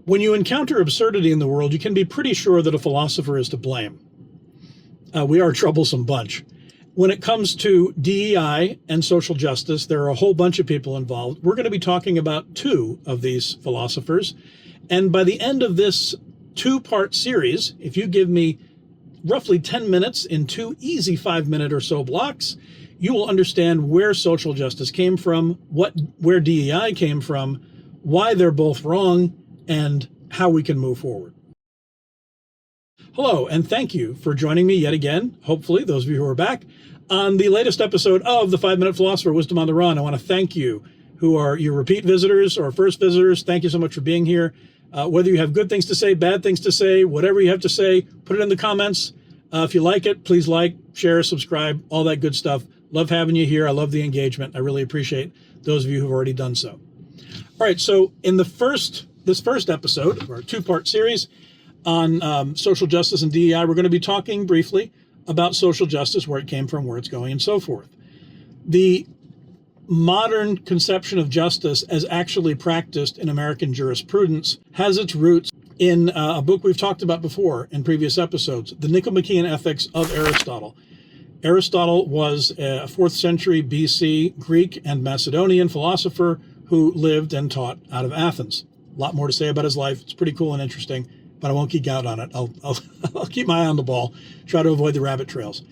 When you encounter absurdity in the world, you can be pretty sure that a philosopher is to blame. We are a troublesome bunch. When it comes to DEI and social justice, there are a whole bunch of people involved. We're going to be talking about two of these philosophers. And by the end of this two-part series, if you give me roughly 10 minutes in two easy 5-minute or so blocks, you will understand where social justice came from, where DEI came from, why they're both wrong, and how we can move forward. Hello, and thank you for joining me yet again, hopefully, those of you who are back, on the latest episode of the 5-Minute Philosopher, Wisdom on the Run. I want to thank you who are your repeat visitors or first visitors. Thank you so much for being here. Whether you have good things to say, bad things to say, whatever you have to say, put it in the comments. If you like it, please like, share, subscribe, all that good stuff. Love having you here. I love the engagement. I really appreciate those of you who've already done so. All right, so in this first episode of our two-part series on social justice and DEI, we're going to be talking briefly about social justice, where it came from, where it's going, and so forth. The modern conception of justice as actually practiced in American jurisprudence has its roots in a book we've talked about before in previous episodes, the Nicomachean Ethics of Aristotle. Aristotle was a 4th century BC Greek and Macedonian philosopher who lived and taught out of Athens. A lot more to say about his life. It's pretty cool and interesting, but I won't geek out on it. I'll keep my eye on the ball, try to avoid the rabbit trails.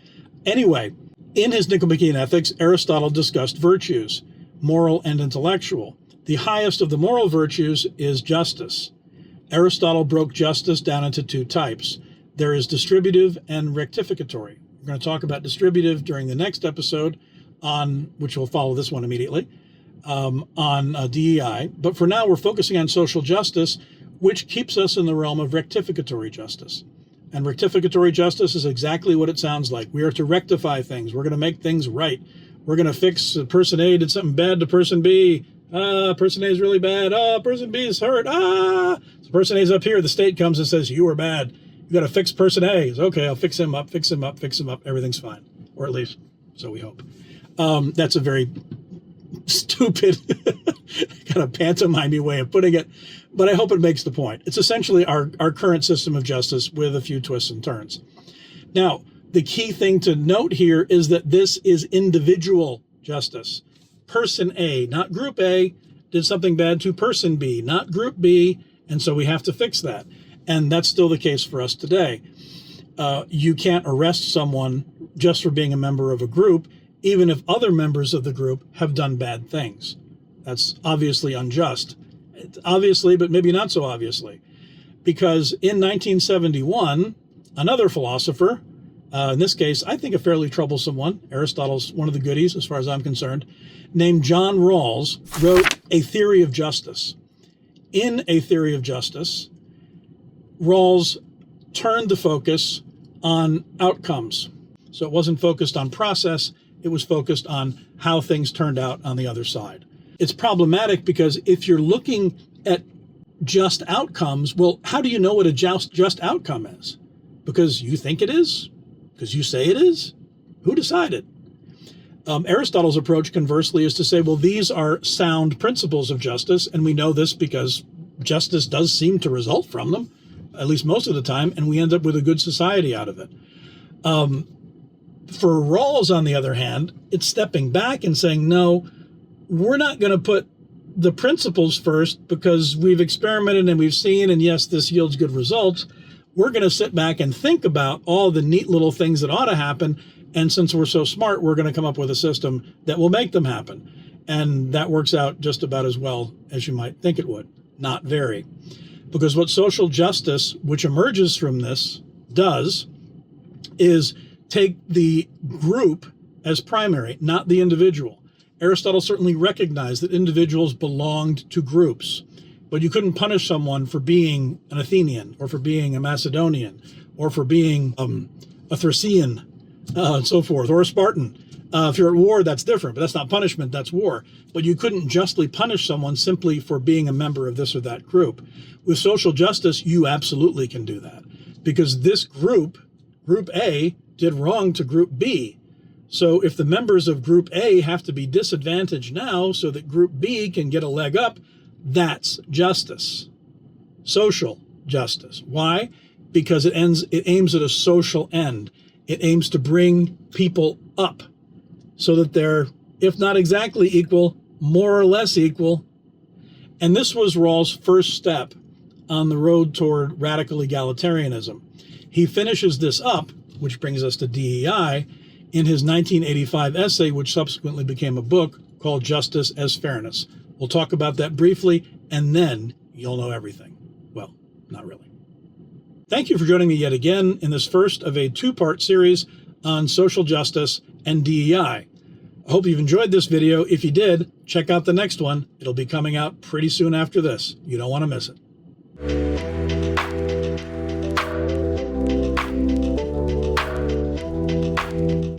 Anyway, in his Nicomachean Ethics, Aristotle discussed virtues, moral and intellectual. The highest of the moral virtues is justice. Aristotle broke justice down into two types. There is distributive and rectificatory. We're going to talk about distributive during the next episode, which will follow this one immediately, on DEI. But for now, we're focusing on social justice, which keeps us in the realm of rectificatory justice. And rectificatory justice is exactly what it sounds like. We are to rectify things. We're going to make things right. We're going to fix person A did something bad to person B. Person A is really bad. Person B is hurt. So person A is up here. The state comes and says, you were bad. You got to fix person A. It's okay, I'll fix him up, fix him up, fix him up. Everything's fine. Or at least, so we hope. That's a very stupid, kind of pantomime-y way of putting it, but I hope it makes the point. It's essentially our current system of justice with a few twists and turns. Now, the key thing to note here is that this is individual justice. Person A, not group A, did something bad to person B, not group B, and so we have to fix that. And that's still the case for us today. You can't arrest someone just for being a member of a group, even if other members of the group have done bad things. That's obviously unjust. Obviously, but maybe not so obviously. Because in 1971, another philosopher, in this case, I think a fairly troublesome one, Aristotle's one of the goodies as far as I'm concerned, named John Rawls, wrote A Theory of Justice. In A Theory of Justice, Rawls turned the focus on outcomes. So it wasn't focused on process, it was focused on how things turned out on the other side. It's problematic because if you're looking at just outcomes, well, how do you know what a just outcome is? Because you think it is? Because you say it is? Who decided? Aristotle's approach, conversely, is to say, well, these are sound principles of justice, and we know this because justice does seem to result from them, at least most of the time, and we end up with a good society out of it. For Rawls, on the other hand, it's stepping back and saying, no, we're not going to put the principles first because we've experimented and we've seen, and yes, this yields good results. We're going to sit back and think about all the neat little things that ought to happen, and since we're so smart, we're going to come up with a system that will make them happen. And that works out just about as well as you might think it would. Not very. Because what social justice, which emerges from this, does is take the group as primary, not the individual. Aristotle certainly recognized that individuals belonged to groups, but you couldn't punish someone for being an Athenian or for being a Macedonian or for being a Thracian and so forth, or a Spartan. If you're at war, that's different, but that's not punishment, that's war. But you couldn't justly punish someone simply for being a member of this or that group. With social justice, you absolutely can do that because this group, Group A, did wrong to Group B. So if the members of Group A have to be disadvantaged now so that Group B can get a leg up, that's justice. social justice. Why? Because it aims at a social end. It aims to bring people up so that they're, if not exactly equal, more or less equal. And this was Rawls' first step on the road toward radical egalitarianism. He finishes this up, which brings us to DEI, in his 1985 essay, which subsequently became a book called Justice as Fairness. We'll talk about that briefly, and then you'll know everything. Well, not really. Thank you for joining me yet again in this first of a two-part series on social justice and DEI. I hope you've enjoyed this video. If you did, check out the next one. It'll be coming out pretty soon after this. You don't want to miss it.